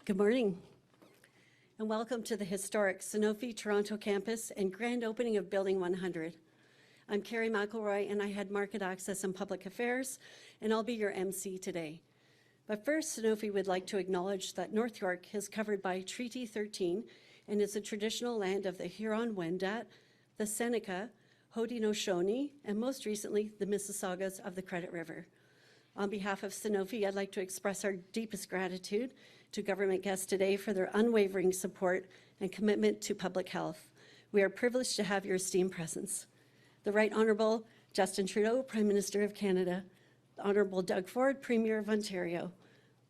Good morning, and welcome to the historic Sanofi Toronto campus and grand opening of Building 100. I'm Carrie McElroy, and I head Market Access and Public Affairs, and I'll be your MC today. But first, Sanofi would like to acknowledge that North York is covered by Treaty 13 and is the traditional land of the Huron-Wendat, the Seneca, Haudenosaunee, and most recently, the Mississaugas of the Credit River. On behalf of Sanofi, I'd like to express our deepest gratitude to government guests today for their unwavering support and commitment to public health. We are privileged to have your esteemed presence. The Right Honourable Justin Trudeau, Prime Minister of Canada, the Honourable Doug Ford, Premier of Ontario,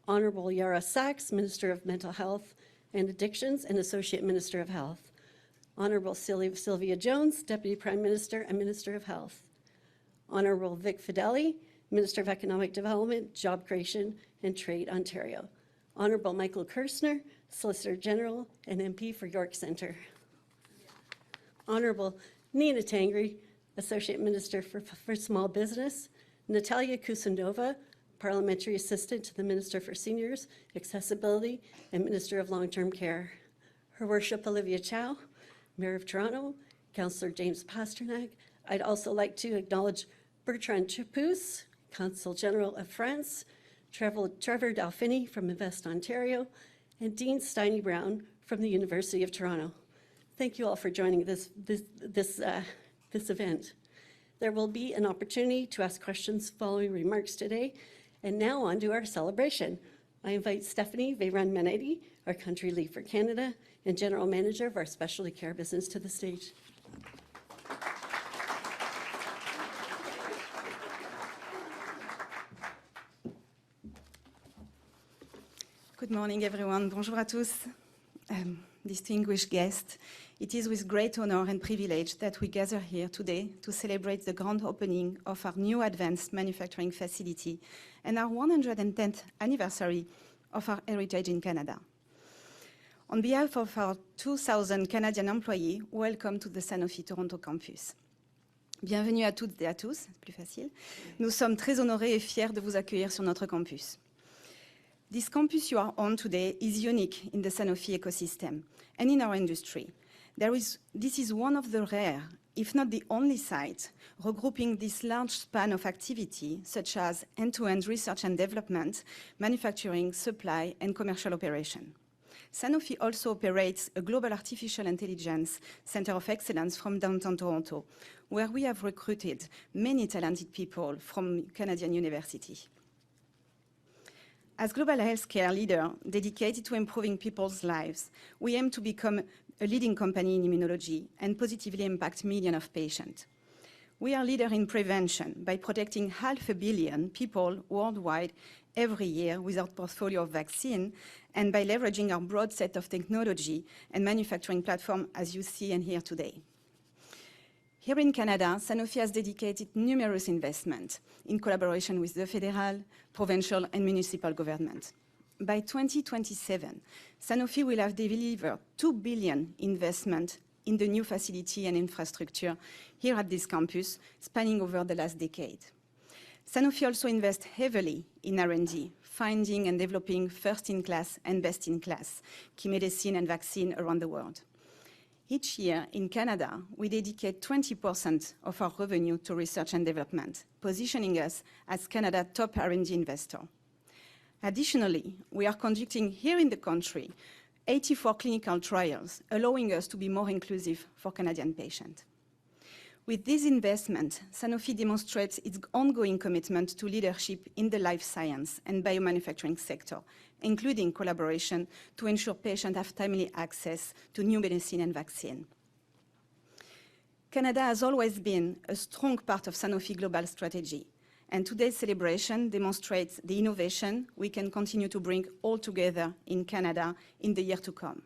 Honourable Yara Sachs, Minister of Mental Health and Addictions and Associate Minister of Health, Honourable Sylvia Jones, Deputy Prime Minister and Minister of Health, Honourable Vic Fedeli, Minister of Economic Development, Job Creation and Trade, Ontario, Honourable Michael Kirstner, Solicitor General and MP for York Centre, Honourable Nina Tangri, Associate Minister for Small Business, Natalia Kusundova, Parliamentary Assistant to the Minister for Seniors, Accessibility and Minister of Long-Term Care, Her Worship Olivia Chow, Mayor of Toronto, Councillor James Pasternak. I'd also like to acknowledge Bertrand Chapus, Consul General of France, Trevor Dalfini from Invest Ontario, and Dean Steiny Brown from the University of Toronto. Thank you all for joining this event. There will be an opportunity to ask questions following remarks today. And now on to our celebration. I invite Stephanie Veyran-Manetti, our Country Lead for Canada and General Manager of our Specialty Care business, to the stage. Good morning, everyone. Bonjour à tous. Distinguished guests, it is with great honor and privilege that we gather here today to celebrate the grand opening of our new advanced manufacturing facility and our 110th anniversary of our heritage in Canada. On behalf of our 2,000 Canadian employees, welcome to the Sanofi Toronto campus. Bienvenue à toutes et à tous, c'est plus facile. Nous sommes très honorés et fiers de vous accueillir sur notre campus. This campus you are on today is unique in the Sanofi ecosystem and in our industry. This is one of the rare, if not the only site, regrouping this large span of activity, such as end-to-end research and development, manufacturing, supply, and commercial operation. Sanofi also operates a global artificial intelligence center of excellence from downtown Toronto, where we have recruited many talented people from Canadian universities. As global healthcare leader dedicated to improving people's lives, we aim to become a leading company in immunology and positively impact millions of patients. We are leader in prevention by protecting 500 million people worldwide every year with our portfolio of vaccine and by leveraging our broad set of technology and manufacturing platform as you see and hear today. Here in Canada, Sanofi has dedicated numerous investments in collaboration with the federal, provincial, and municipal government. By 2027, Sanofi will have delivered $2 billion investment in the new facility and infrastructure here at this campus, spanning over the last decade. Sanofi also invests heavily in R&D, finding and developing first-in-class and best-in-class key medicine and vaccine around the world. Each year in Canada, we dedicate 20% of our revenue to research and development, positioning us as Canada's top R&D investor. Additionally, we are conducting here in the country 84 clinical trials, allowing us to be more inclusive for Canadian patients. With this investment, Sanofi demonstrates its ongoing commitment to leadership in the life science and biomanufacturing sector, including collaboration to ensure patients have timely access to new medicine and vaccine. Canada has always been a strong part of Sanofi global strategy, and today's celebration demonstrates the innovation we can continue to bring all together in Canada in the year to come.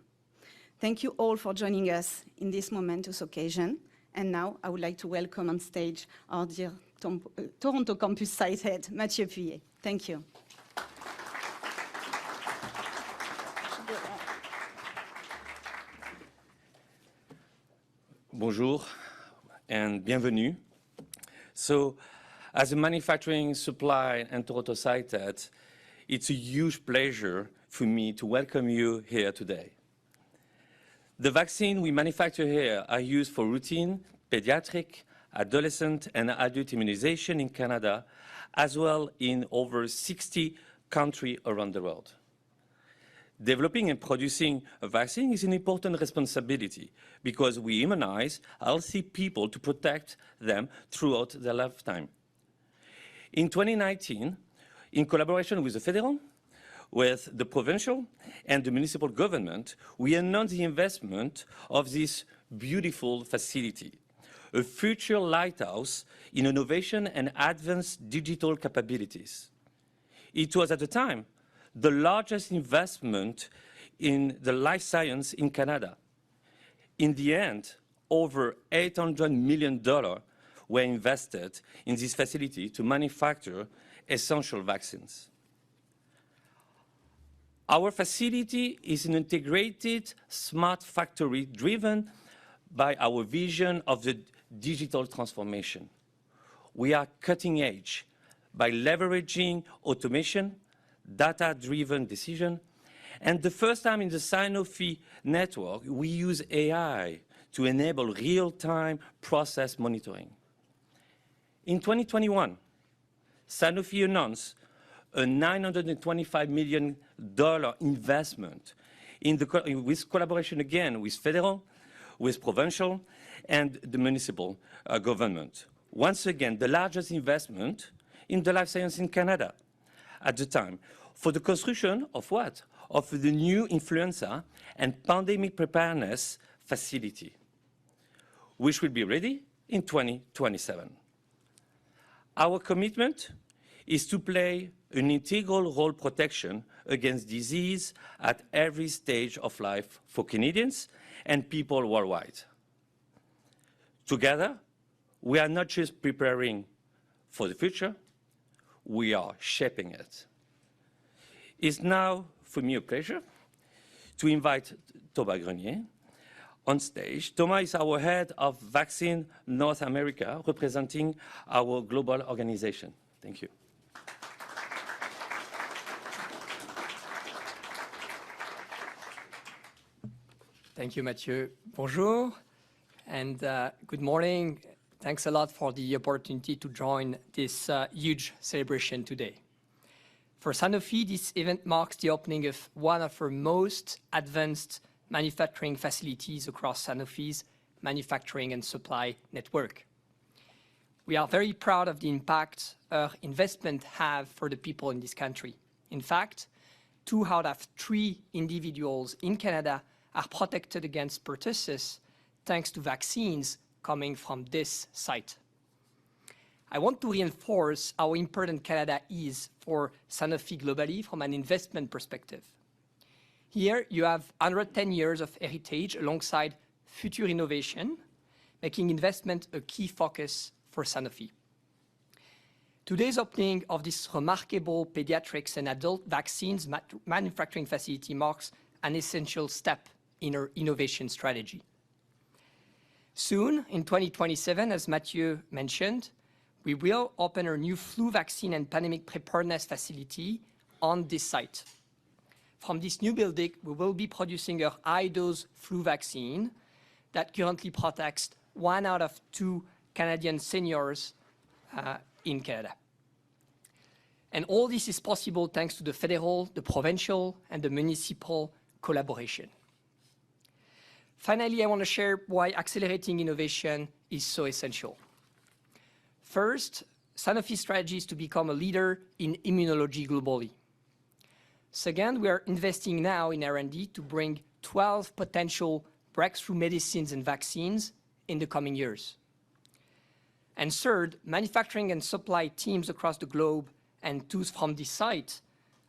Thank you all for joining us in this momentous occasion. And now I would like to welcome on stage our dear Toronto campus site head, Mathieu Puyer. Thank you. Bonjour and bienvenue. So, as a manufacturing, supply, and Toronto site head, it's a huge pleasure for me to welcome you here today. The vaccine we manufacture here are used for routine, pediatric, adolescent, and adult immunization in Canada, as well in over 60 countries around the world. Developing and producing a vaccine is an important responsibility because we immunize healthy people to protect them throughout their lifetime. In 2019, in collaboration with the federal, with the provincial and the municipal government, we announced the investment of this beautiful facility, a future lighthouse in innovation and advanced digital capabilities. It was at the time the largest investment in the life science in Canada. In the end, over $800 million were invested in this facility to manufacture essential vaccines. Our facility is an integrated, smart factory driven by our vision of the digital transformation. We are cutting edge by leveraging automation, data-driven decision, and the first time in the Sanofi network, we use AI to enable real-time process monitoring. In 2021, Sanofi announced a $925 million investment with collaboration again with federal, with provincial, and the municipal government. Once again, the largest investment in the life science in Canada at the time for the construction of what? Of the new influenza and pandemic preparedness facility, which will be ready in 2027. Our commitment is to play an integral role protection against disease at every stage of life for Canadians and people worldwide. Together, we are not just preparing for the future, we are shaping it. It's now, for me, a pleasure to invite Thomas Grenier on stage. Thomas is our head of Vaccine North America, representing our global organization. Thank you. Thank you, Mathieu. Bonjour, and good morning. Thanks a lot for the opportunity to join this huge celebration today. For Sanofi, this event marks the opening of one of our most advanced manufacturing facilities across Sanofi's manufacturing and supply network. We are very proud of the impact our investment have for the people in this country. In fact, 2 out of 3 individuals in Canada are protected against pertussis thanks to vaccines coming from this site. I want to reinforce how important Canada is for Sanofi globally from an investment perspective. Here you have 110 years of heritage alongside future innovation, making investment a key focus for Sanofi. Today's opening of this remarkable pediatrics and adult vaccines manufacturing facility marks an essential step in our innovation strategy. Soon, in 2027, as Mathieu mentioned, we will open our new flu vaccine and pandemic preparedness facility on this site. From this new building, we will be producing our high-dose flu vaccine that currently protects 1 out of 2 Canadian seniors in Canada. And all this is possible thanks to the federal, the provincial, and the municipal collaboration. Finally, I want to share why accelerating innovation is so essential. First, Sanofi's strategy is to become a leader in immunology globally. Second, we are investing now in R&D to bring 12 potential breakthrough medicines and vaccines in the coming years. And third, manufacturing and supply teams across the globe and those from this site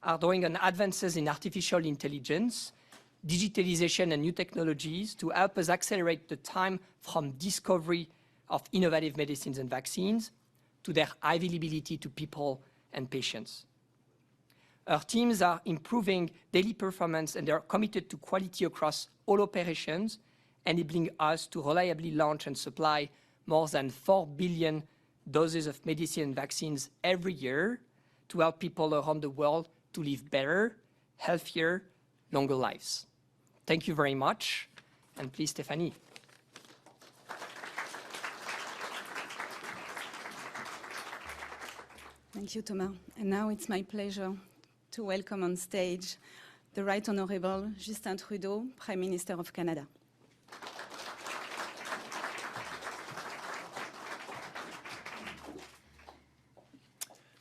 are doing advances in artificial intelligence, digitalization, and new technologies to help us accelerate the time from discovery of innovative medicines and vaccines to their availability to people and patients. Our teams are improving daily performance and they are committed to quality across all operations, enabling us to reliably launch and supply more than 4 billion doses of medicine and vaccines every year to help people around the world to live better, healthier, longer lives. Thank you very much. And please, Stephanie. Thank you, Thomas. And now it's my pleasure to welcome on stage the Right Honourable Justin Trudeau, Prime Minister of Canada.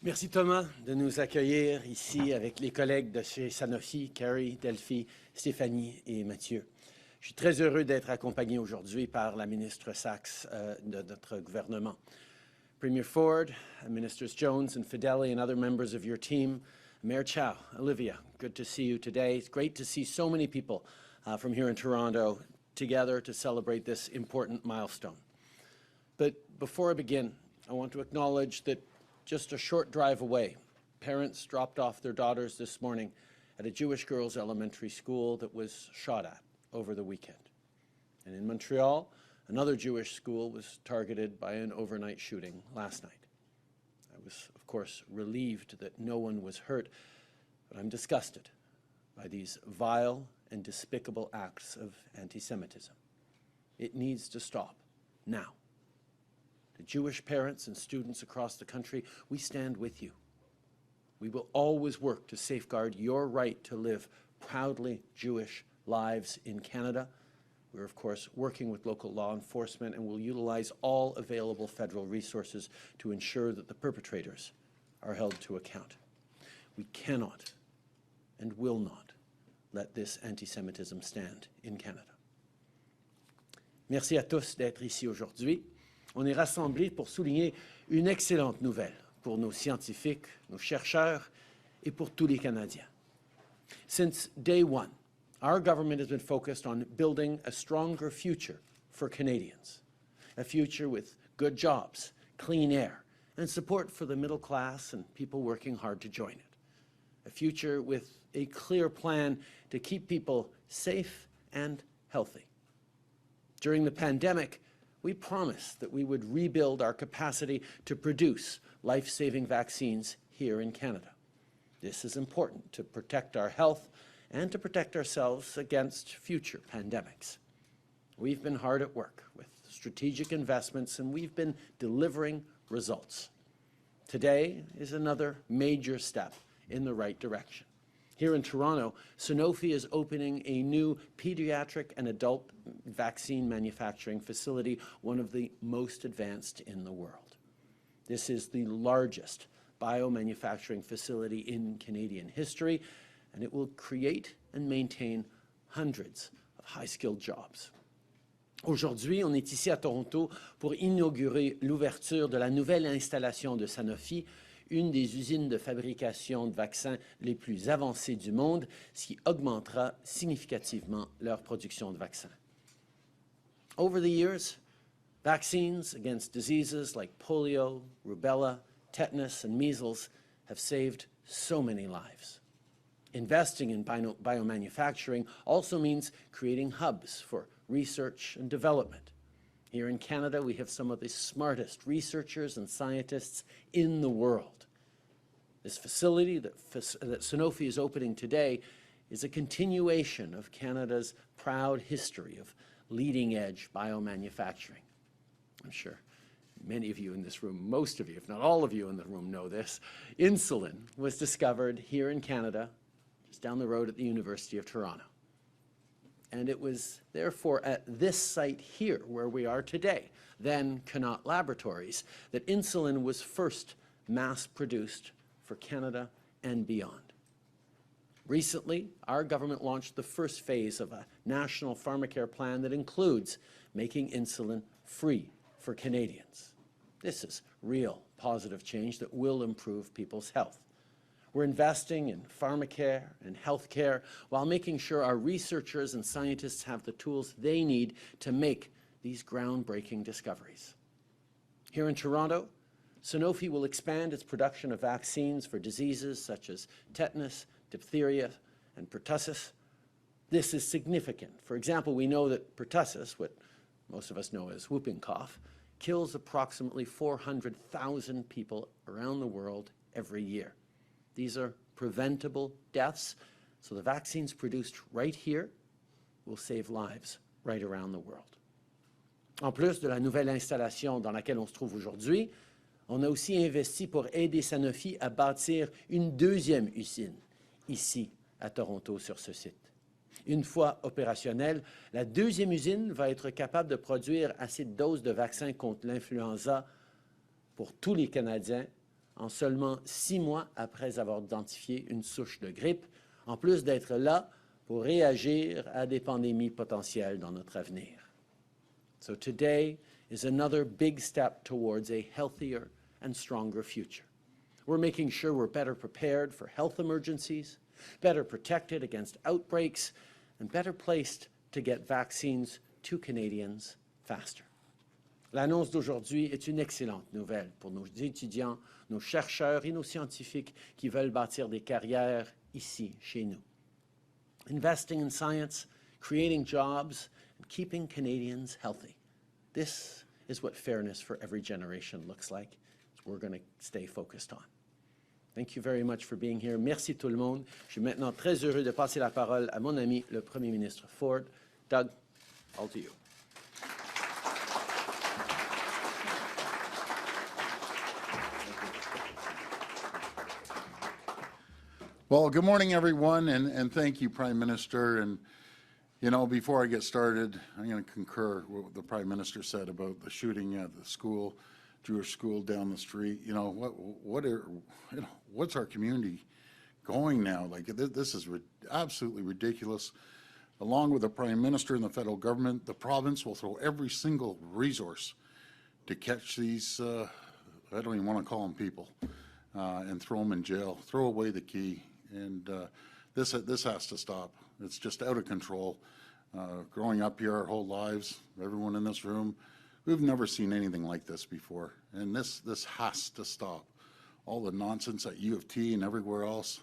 Merci Thomas de nous accueillir ici avec les collègues de chez Sanofi, Carrie, Delphi, Stéphanie et Mathieu. Je suis très heureux d'être accompagné aujourd'hui par la ministre Sachs de notre gouvernement. Premier Ford, Ministers Jones and Fedeli and other members of your team, Mayor Chow, Olivia, good to see you today. It's great to see so many people from here in Toronto together to celebrate this important milestone. But before I begin, I want to acknowledge that just a short drive away, parents dropped off their daughters this morning at a Jewish girls' elementary school that was shot at over the weekend. And in Montreal, another Jewish school was targeted by an overnight shooting last night. I was, of course, relieved that no one was hurt, but I'm disgusted by these vile and despicable acts of anti-Semitism. It needs to stop now. To Jewish parents and students across the country, we stand with you. We will always work to safeguard your right to live proudly Jewish lives in Canada. We're, of course, working with local law enforcement and will utilize all available federal resources to ensure that the perpetrators are held to account. We cannot and will not let this anti-Semitism stand in Canada. Merci à tous d'être ici aujourd'hui. On est rassemblés pour souligner une excellente nouvelle pour nos scientifiques, nos chercheurs et pour tous les Canadiens. Since day one, our government has been focused on building a stronger future for Canadians, a future with good jobs, clean air, and support for the middle class and people working hard to join it, a future with a clear plan to keep people safe and healthy. During the pandemic, we promised that we would rebuild our capacity to produce life-saving vaccines here in Canada. This is important to protect our health and to protect ourselves against future pandemics. We've been hard at work with strategic investments, and we've been delivering results. Today is another major step in the right direction. Here in Toronto, Sanofi is opening a new pediatric and adult vaccine manufacturing facility, one of the most advanced in the world. This is the largest biomanufacturing facility in Canadian history, and it will create and maintain hundreds of high-skilled jobs. Aujourd'hui, on est ici à Toronto pour inaugurer l'ouverture de la nouvelle installation de Sanofi, une des usines de fabrication de vaccins les plus avancées du monde, ce qui augmentera significativement leur production de vaccins. Over the years, vaccines against diseases like polio, rubella, tetanus, and measles have saved so many lives. Investing in biomanufacturing also means creating hubs for research and development. Here in Canada, we have some of the smartest researchers and scientists in the world. This facility that Sanofi is opening today is a continuation of Canada's proud history of leading-edge biomanufacturing. I'm sure many of you in this room, most of you, if not all of you in the room know this. Insulin was discovered here in Canada, just down the road at the University of Toronto. And it was therefore at this site here where we are today, then Connaught Laboratories, that insulin was first mass-produced for Canada and beyond. Recently, our government launched the first phase of a national pharmacare plan that includes making insulin free for Canadians. This is real positive change that will improve people's health. We're investing in pharmacare and healthcare while making sure our researchers and scientists have the tools they need to make these groundbreaking discoveries. Here in Toronto, Sanofi will expand its production of vaccines for diseases such as tetanus, diphtheria, and pertussis. This is significant. For example, we know that pertussis, what most of us know as whooping cough, kills approximately 400,000 people around the world every year. These are preventable deaths So the vaccines produced right here will save lives right around the world. En plus de la nouvelle installation dans laquelle on se trouve aujourd'hui, on a aussi investi pour aider Sanofi à bâtir une deuxième usine ici à Toronto sur ce site. Une fois opérationnelle, la deuxième usine va être capable de produire assez de doses de vaccins contre l'influenza pour tous les Canadiens en seulement 6 mois après avoir identifié une souche de grippe, en plus d'être là pour réagir à des pandémies potentielles dans notre avenir. So today is another big step towards a healthier and stronger future. We're making sure we're better prepared for health emergencies, better protected against outbreaks, and better placed to get vaccines to Canadians faster. L'annonce d'aujourd'hui est une excellente nouvelle pour nos étudiants, nos chercheurs et nos scientifiques qui veulent bâtir des carrières ici, chez nous. Investing in science, creating jobs, and keeping Canadians healthy. This is what fairness for every generation looks like. We're going to stay focused on. Thank you very much for being here. Merci tout le monde. Je suis maintenant très heureux de passer la parole à mon ami, le Premier ministre Ford. Doug, all to you. Well, good morning, everyone, and thank you, Prime Minister. And, you know, before I get started, I'm going to concur with what the Prime Minister said about the shooting at the school, Jewish school down the street. You know, what's our community going now? Like, this is absolutely ridiculous. Along with the Prime Minister and the federal government, the province will throw every single resource to catch these, I don't even want to call them people, and throw them in jail, throw away the key. And this has to stop. It's just out of control. Growing up here our whole lives, everyone in this room, we've never seen anything like this before. And this has to stop. All the nonsense at U of T and everywhere else.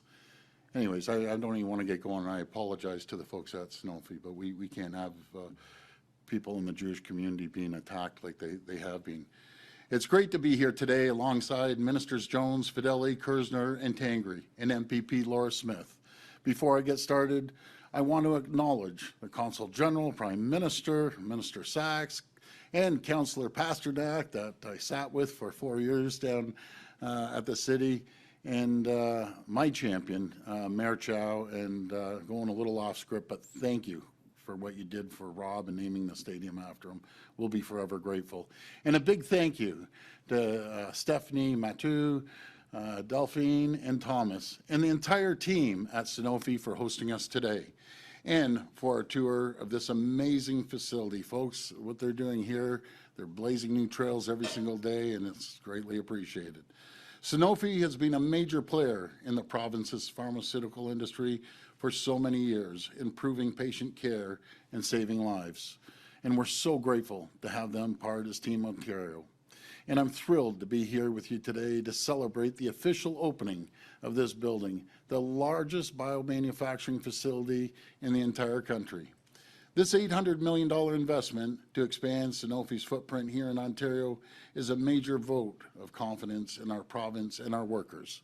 Anyways, I don't even want to get going. I apologize to the folks at Sanofi, but we can't have people in the Jewish community being attacked like they have been. It's great to be here today alongside Ministers Jones, Fedeli, Kersner, and Tangri, and MPP Laura Smith. Before I get started, I want to acknowledge the Consul General, Prime Minister, Minister Sachs, and Councillor Pasternak that I sat with for 4 years down at the city, and my champion, Mayor Chow, and going a little off script, but thank you for what you did for Rob and naming the stadium after him. We'll be forever grateful. And a big thank you to Stephanie, Mathieu, Delphine, and Thomas, and the entire team at Sanofi for hosting us today, and for our tour of this amazing facility. Folks, what they're doing here, they're blazing new trails every single day, and it's greatly appreciated. Sanofi has been a major player in the province's pharmaceutical industry for so many years, improving patient care and saving lives. And we're so grateful to have them part as Team Ontario. And I'm thrilled to be here with you today to celebrate the official opening of this building, the largest biomanufacturing facility in the entire country. This $800 million investment to expand Sanofi's footprint here in Ontario is a major vote of confidence in our province and our workers.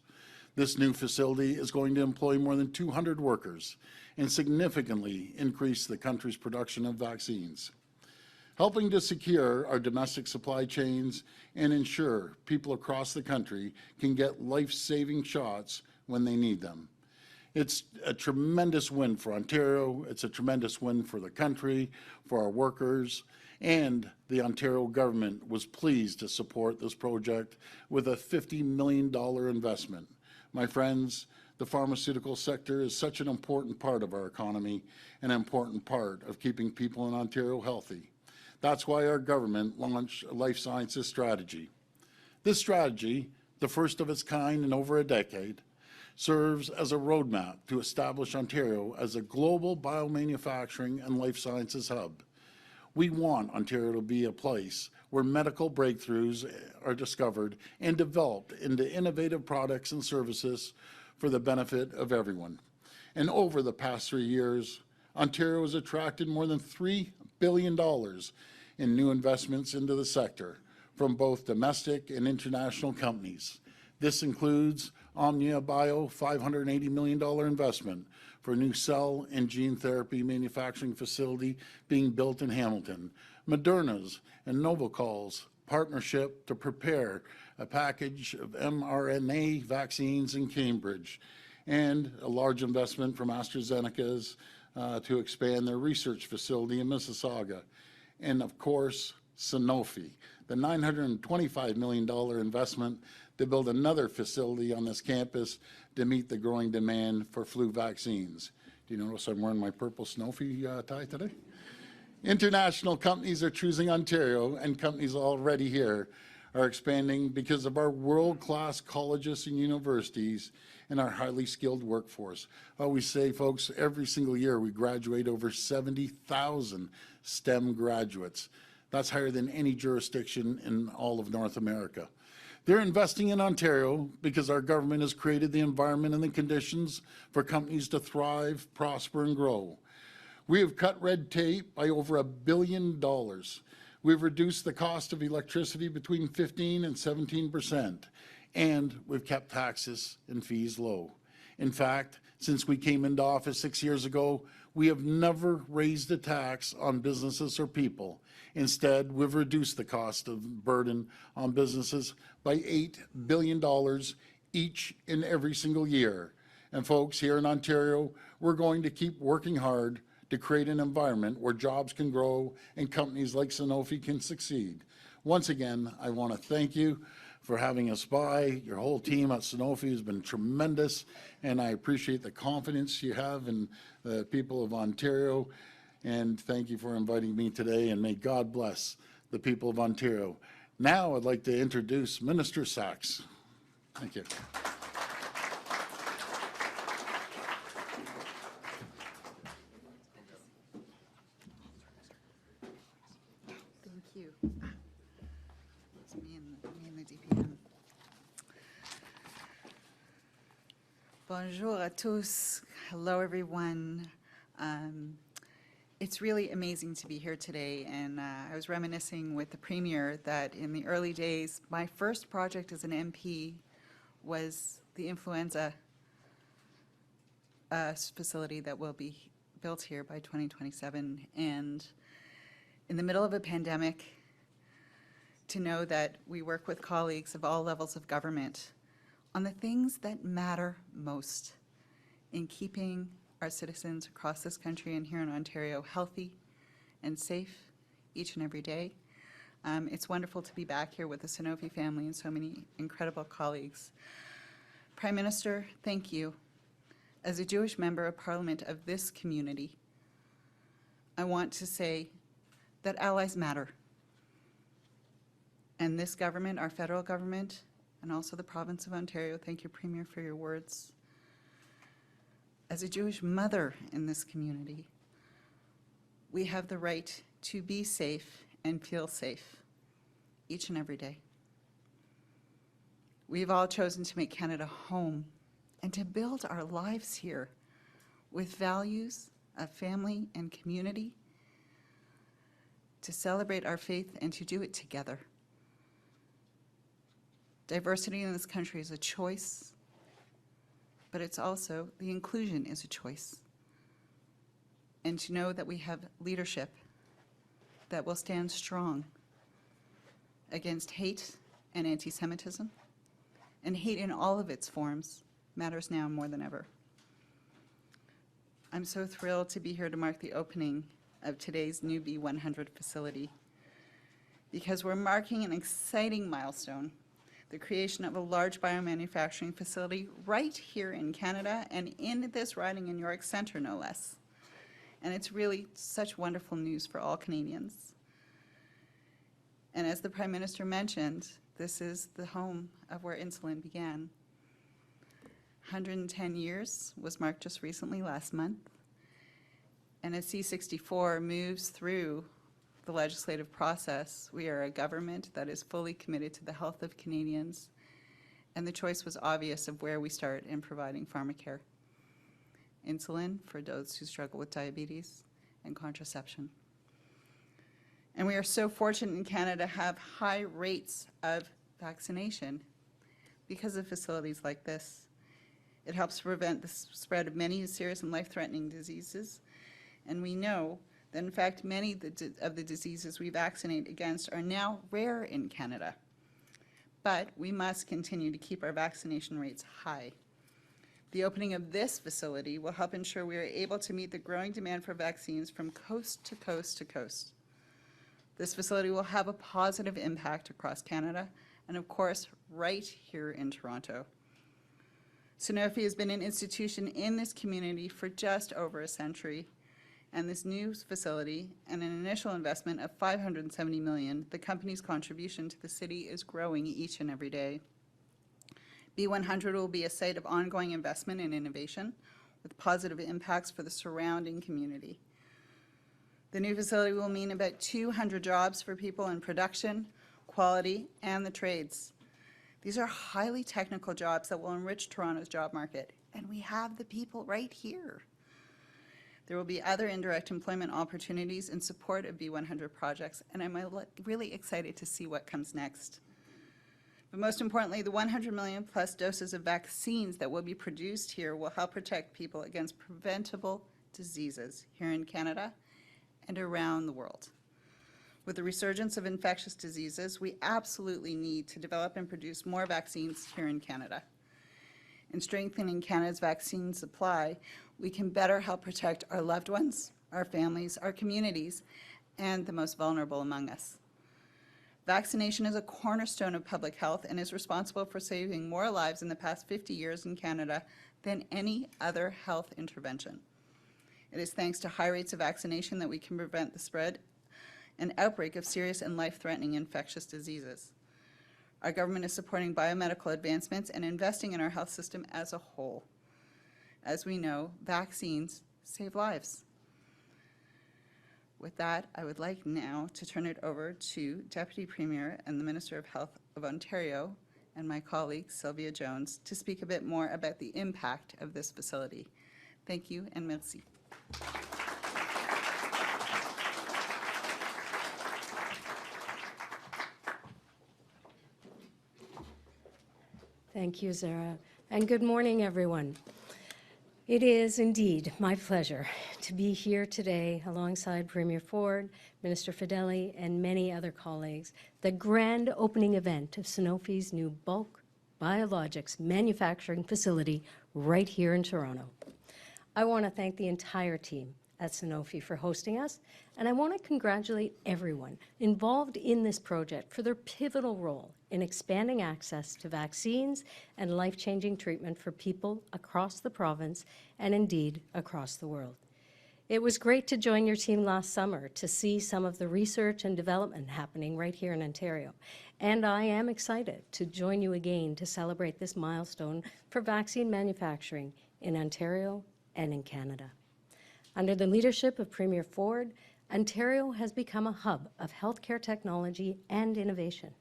This new facility is going to employ more than 200 workers and significantly increase the country's production of vaccines, helping to secure our domestic supply chains and ensure people across the country can get life-saving shots when they need them. It's a tremendous win for Ontario, it's a tremendous win for the country, for our workers, and the Ontario government was pleased to support this project with a $50 million investment. My friends, the pharmaceutical sector is such an important part of our economy, an important part of keeping people in Ontario healthy. That's why our government launched a life sciences strategy. This strategy, the first of its kind in over a decade, serves as a roadmap to establish Ontario as a global biomanufacturing and life sciences hub. We want Ontario to be a place where medical breakthroughs are discovered and developed into innovative products and services for the benefit of everyone. And over the past 3 years, Ontario has attracted more than $3 billion in new investments into the sector from both domestic and international companies. This includes Omnia Bio $580 million investment for a new cell and gene therapy manufacturing facility being built in Hamilton, Moderna's and Novacol's partnership to prepare a package of mRNA vaccines in Cambridge, and a large investment from AstraZeneca's to expand their research facility in Mississauga. And of course, Sanofi, the $925 million investment to build another facility on this campus to meet the growing demand for flu vaccines. Do you notice I'm wearing my purple Sanofi tie today? International companies are choosing Ontario, and companies already here are expanding because of our world-class colleges and universities and our highly skilled workforce. I always say, folks, every single year we graduate over 70,000 STEM graduates. That's higher than any jurisdiction in all of North America. They're investing in Ontario because our government has created the environment and the conditions for companies to thrive, prosper, and grow. We have cut red tape by over $1 billion. We've reduced the cost of electricity between 15 and 17%, and we've kept taxes and fees low. In fact, since we came into office 6 years ago, we have never raised a tax on businesses or people. Instead, we've reduced the cost of burden on businesses by $8 billion each and every single year. And folks, here in Ontario, we're going to keep working hard to create an environment where jobs can grow and companies like Sanofi can succeed. Once again, I want to thank you for having us by. Your whole team at Sanofi has been tremendous, and I appreciate the confidence you have in the people of Ontario. And thank you for inviting me today, and may God bless the people of Ontario. Now I'd like to introduce Minister Sachs. Thank you. Thank you. It's me and the DPM. Bonjour à tous. Hello, everyone. It's really amazing to be here today, and I was reminiscing with the Premier that in the early days, my first project as an MP was the influenza facility that will be built here by 2027. And in the middle of a pandemic, to know that we work with colleagues of all levels of government on the things that matter most in keeping our citizens across this country and here in Ontario healthy and safe each and every day. It's wonderful to be back here with the Sanofi family and so many incredible colleagues. Prime Minister, thank you. As a Jewish member of Parliament of this community, I want to say that allies matter. And this government, our federal government, and also the province of Ontario, thank you, Premier, for your words. As a Jewish mother in this community, we have the right to be safe and feel safe each and every day. We've all chosen to make Canada home and to build our lives here with values of family and community, to celebrate our faith and to do it together. Diversity in this country is a choice, but it's also, the inclusion is a choice. And to know that we have leadership that will stand strong against hate and anti-Semitism, and hate in all of its forms matters now more than ever. I'm so thrilled to be here to mark the opening of today's new B100 facility, because we're marking an exciting milestone, the creation of a large biomanufacturing facility right here in Canada and in this riding in York Centre, no less. And it's really such wonderful news for all Canadians. And as the Prime Minister mentioned, this is the home of where insulin began. 110 years was marked just recently last month. And as C-64 moves through the legislative process, we are a government that is fully committed to the health of Canadians, and the choice was obvious of where we start in providing pharmacare. Insulin for those who struggle with diabetes, and contraception. And we are so fortunate in Canada to have high rates of vaccination because of facilities like this. It helps to prevent the spread of many serious and life-threatening diseases. And we know that, in fact, many of the diseases we vaccinate against are now rare in Canada. But we must continue to keep our vaccination rates high. The opening of this facility will help ensure we are able to meet the growing demand for vaccines from coast to coast to coast. This facility will have a positive impact across Canada and, of course, right here in Toronto. Sanofi has been an institution in this community for just over a century, and this new facility and an initial investment of $570 million, the company's contribution to the city is growing each and every day. B100 will be a site of ongoing investment and innovation with positive impacts for the surrounding community. The new facility will mean about 200 jobs for people in production, quality, and the trades. These are highly technical jobs that will enrich Toronto's job market, and we have the people right here. There will be other indirect employment opportunities in support of B100 projects, and I'm really excited to see what comes next. But most importantly, the 100 million plus doses of vaccines that will be produced here will help protect people against preventable diseases here in Canada and around the world. With the resurgence of infectious diseases, we absolutely need to develop and produce more vaccines here in Canada. In strengthening Canada's vaccine supply, we can better help protect our loved ones, our families, our communities, and the most vulnerable among us. Vaccination is a cornerstone of public health and is responsible for saving more lives in the past 50 years in Canada than any other health intervention. It is thanks to high rates of vaccination that we can prevent the spread and outbreak of serious and life-threatening infectious diseases. Our government is supporting biomedical advancements and investing in our health system as a whole. As we know, vaccines save lives. With that, I would like now to turn it over to Deputy Premier and the Minister of Health of Ontario and my colleague Sylvia Jones to speak a bit more about the impact of this facility. Thank you and merci. Thank you, Zara, and good morning, everyone. It is indeed my pleasure to be here today alongside Premier Ford, Minister Fedeli, and many other colleagues, the grand opening event of Sanofi's new bulk biologics manufacturing facility right here in Toronto. I want to thank the entire team at Sanofi for hosting us, and I want to congratulate everyone involved in this project for their pivotal role in expanding access to vaccines and life-changing treatment for people across the province and indeed across the world. It was great to join your team last summer to see some of the research and development happening right here in Ontario, and I am excited to join you again to celebrate this milestone for vaccine manufacturing in Ontario and in Canada. Under the leadership of Premier Ford, Ontario has become a hub of healthcare technology and innovation.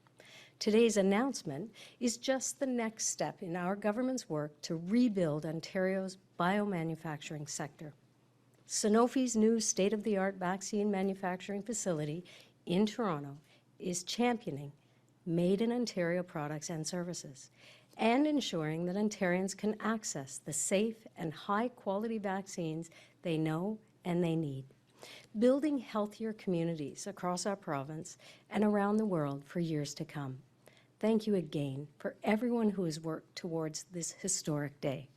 Today's announcement is just the next step in our government's work to rebuild Ontario's biomanufacturing sector. Sanofi's new state-of-the-art vaccine manufacturing facility in Toronto is championing made-in-Ontario products and services and ensuring that Ontarians can access the safe and high-quality vaccines they know and they need, building healthier communities across our province and around the world for years to come. Thank you again for everyone who has worked towards this historic day.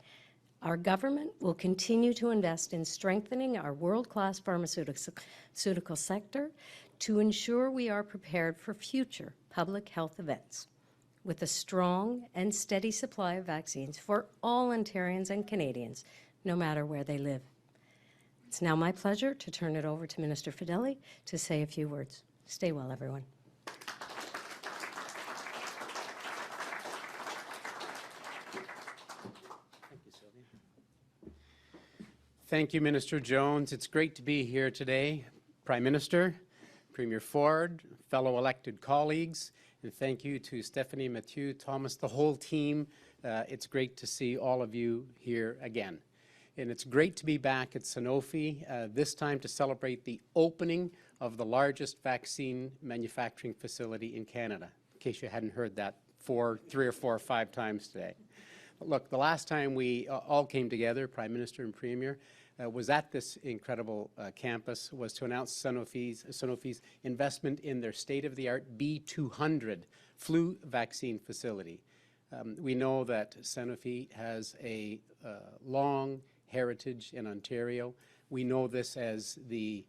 Our government will continue to invest in strengthening our world-class pharmaceutical sector to ensure we are prepared for future public health events with a strong and steady supply of vaccines for all Ontarians and Canadians, no matter where they live. It's now my pleasure to turn it over to Minister Fedeli to say a few words. Stay well, everyone. Thank you, Sylvia. Thank you, Minister Jones. It's great to be here today. Prime Minister, Premier Ford, fellow elected colleagues, and thank you to Stephanie, Mathieu, Thomas, the whole team. It's great to see all of you here again. And it's great to be back at Sanofi, this time to celebrate the opening of the largest vaccine manufacturing facility in Canada, in case you hadn't heard that 3 or 4 or 5 times today. Look, the last time we all came together, Prime Minister and Premier, was at this incredible campus, was to announce Sanofi's investment in their state-of-the-art B200 flu vaccine facility. We know that Sanofi has a long heritage in Ontario. We know this as the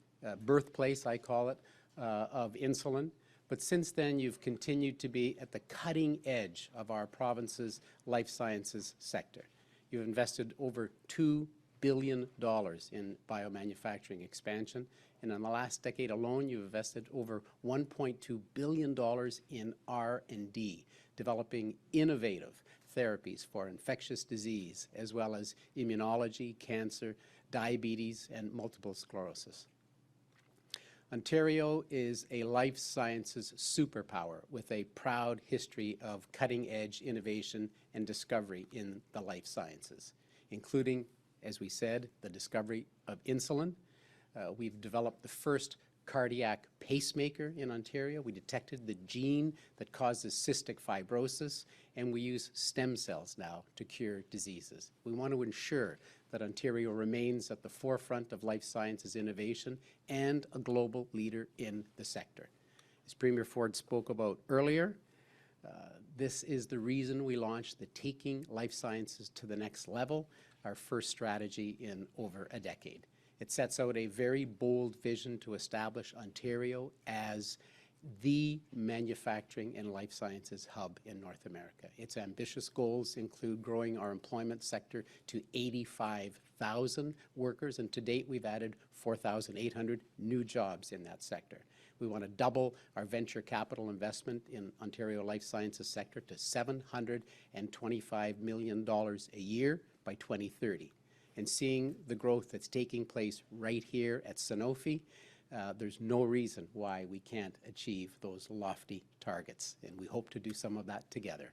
birthplace, I call it, of insulin. But since then, you've continued to be at the cutting edge of our province's life sciences sector. You've invested over $2 billion in biomanufacturing expansion. And in the last decade alone, you've invested over $1.2 billion in R&D, developing innovative therapies for infectious disease, as well as immunology, cancer, diabetes, and multiple sclerosis. Ontario is a life sciences superpower with a proud history of cutting-edge innovation and discovery in the life sciences, including, as we said, the discovery of insulin. We've developed the first cardiac pacemaker in Ontario. We detected the gene that causes cystic fibrosis, and we use stem cells now to cure diseases. We want to ensure that Ontario remains at the forefront of life sciences innovation and a global leader in the sector. As Premier Ford spoke about earlier, this is the reason we launched the Taking Life Sciences to the Next Level, our first strategy in over a decade. It sets out a very bold vision to establish Ontario as the manufacturing and life sciences hub in North America. Its ambitious goals include growing our employment sector to 85,000 workers, and to date we've added 4,800 new jobs in that sector. We want to double our venture capital investment in Ontario life sciences sector to $725 million a year by 2030. And seeing the growth that's taking place right here at Sanofi, there's no reason why we can't achieve those lofty targets, and we hope to do some of that together.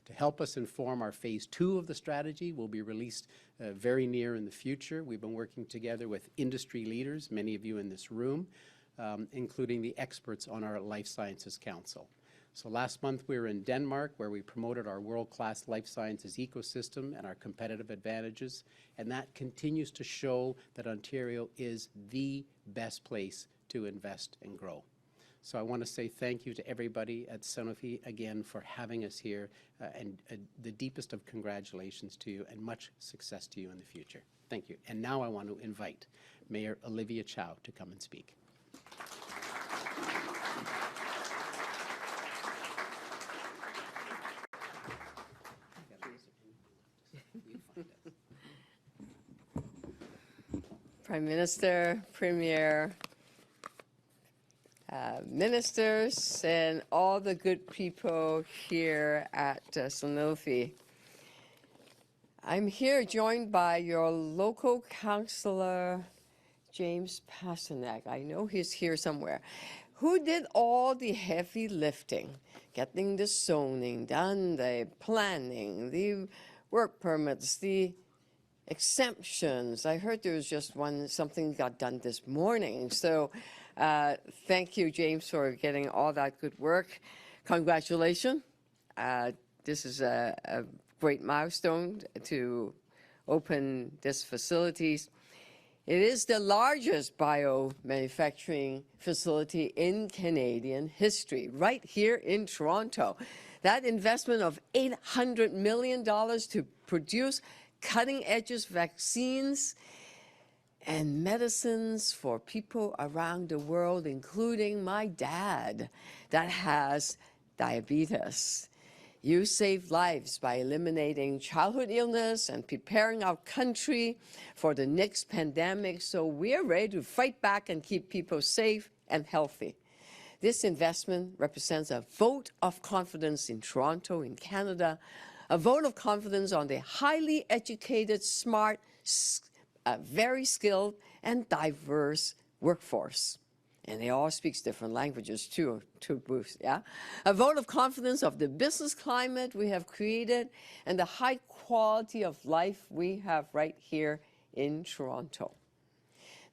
To help us inform our phase 2 of the strategy will be released very near in the future. We've been working together with industry leaders, many of you in this room, including the experts on our Life Sciences Council. So last month we were in Denmark, where we promoted our world-class life sciences ecosystem and our competitive advantages, and that continues to show that Ontario is the best place to invest and grow. So I want to say thank you to everybody at Sanofi again for having us here, and the deepest of congratulations to you, and much success to you in the future. Thank you. And now I want to invite Mayor Olivia Chow to come and speak. Prime Minister, Premier, ministers, and all the good people here at Sanofi. I'm here joined by your local councillor, James Pasternak. I know he's here somewhere. Who did all the heavy lifting, getting the zoning done, the planning, the work permits, the exemptions. I heard there was just something got done this morning. So thank you, James, for getting all that good work. Congratulations. This is a great milestone to open this facility. It is the largest biomanufacturing facility in Canadian history, right here in Toronto. That investment of $800 million to produce cutting-edge vaccines and medicines for people around the world, including my dad that has diabetes. You save lives by eliminating childhood illness and preparing our country for the next pandemic, so we're ready to fight back and keep people safe and healthy. This investment represents a vote of confidence in Toronto, in Canada, a vote of confidence on the highly educated, smart, very skilled, and diverse workforce. And they all speak different languages too, Bruce, yeah? A vote of confidence of the business climate we have created and the high quality of life we have right here in Toronto.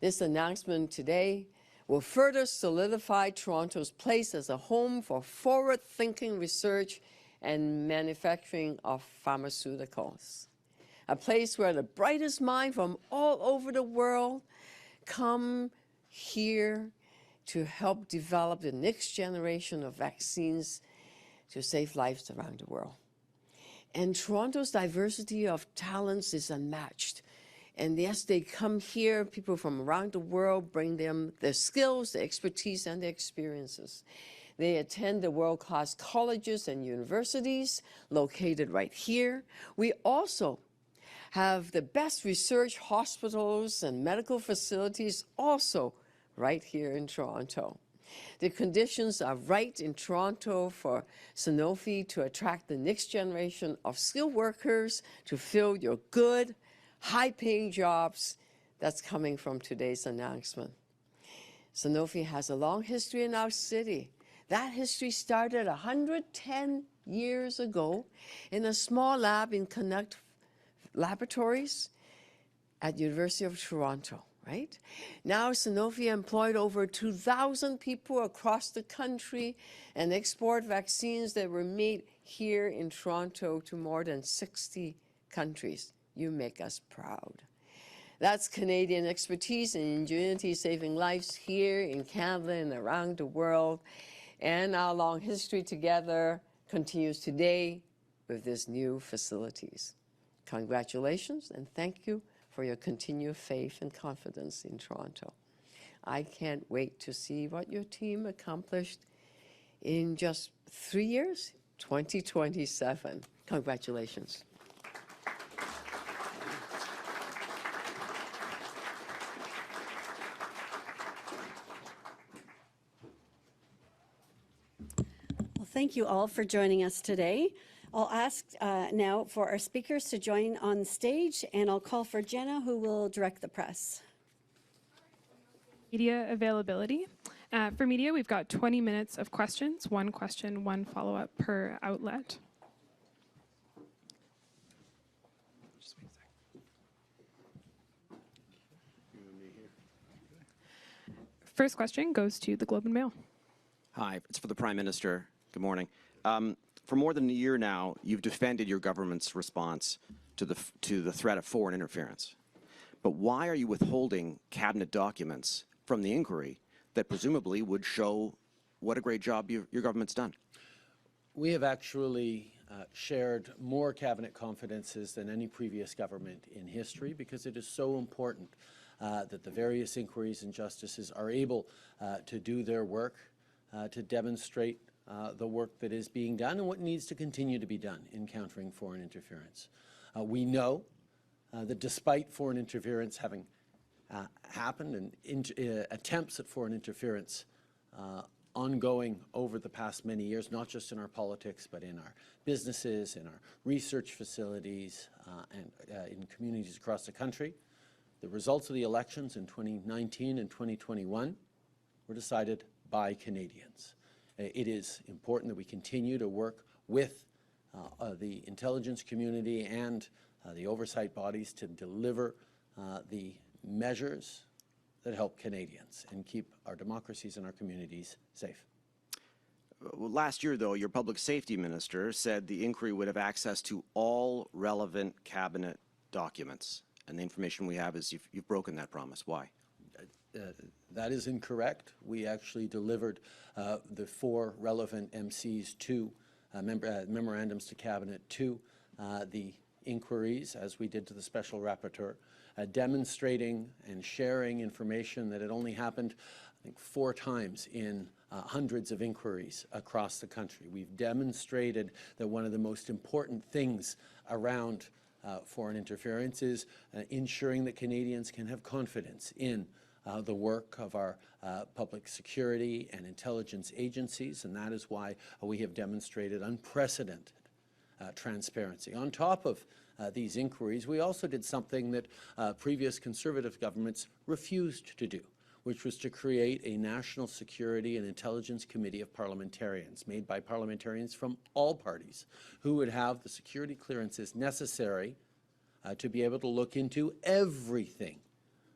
This announcement today will further solidify Toronto's place as a home for forward-thinking research and manufacturing of pharmaceuticals. A place where the brightest minds from all over the world come here to help develop the next generation of vaccines to save lives around the world. And Toronto's diversity of talents is unmatched. And yes, they come here, people from around the world bring them their skills, their expertise, and their experiences. They attend the world-class colleges and universities located right here. We also have the best research hospitals and medical facilities also right here in Toronto. The conditions are right in Toronto for Sanofi to attract the next generation of skilled workers to fill your good, high-paying jobs that's coming from today's announcement. Sanofi has a long history in our city. That history started 110 years ago in a small lab in Connect Laboratories at University of Toronto, right? Now Sanofi employed over 2,000 people across the country and export vaccines that were made here in Toronto to more than 60 countries. You make us proud. That's Canadian expertise and ingenuity saving lives here in Canada and around the world. And our long history together continues today with these new facilities. Congratulations and thank you for your continued faith and confidence in Toronto. I can't wait to see what your team accomplished in just 3 years, 2027. Congratulations. Well, thank you all for joining us today. I'll ask now for our speakers to join on stage, and I'll call for Jenna, who will direct the press. Media availability. For media, we've got 20 minutes of questions, one question, one follow-up per outlet. First question goes to the Globe and Mail. Hi, it's for the Prime Minister. Good morning. For more than a year now, you've defended your government's response to the threat of foreign interference. But why are you withholding cabinet documents from the inquiry that presumably would show what a great job your government's done? We have actually shared more cabinet confidences than any previous government in history because it is so important that the various inquiries and justices are able to do their work, to demonstrate the work that is being done and what needs to continue to be done in countering foreign interference. We know that despite foreign interference having happened and attempts at foreign interference ongoing over the past many years, not just in our politics, but in our businesses, in our research facilities, and in communities across the country, the results of the elections in 2019 and 2021 were decided by Canadians. It is important that we continue to work with the intelligence community and the oversight bodies to deliver the measures that help Canadians and keep our democracies and our communities safe. Well, last year, though, your public safety minister said the inquiry would have access to all relevant cabinet documents. And the information we have is you've broken that promise. Why? That is incorrect. We actually delivered the 4 relevant MCs to memorandums to cabinet to the inquiries, as we did to the special rapporteur, demonstrating and sharing information that had only happened, I think, 4 times in hundreds of inquiries across the country. We've demonstrated that one of the most important things around foreign interference is ensuring that Canadians can have confidence in the work of our public security and intelligence agencies, and that is why we have demonstrated unprecedented transparency. On top of these inquiries, we also did something that previous Conservative governments refused to do, which was to create a National Security and Intelligence Committee of parliamentarians, made by parliamentarians from all parties, who would have the security clearances necessary to be able to look into everything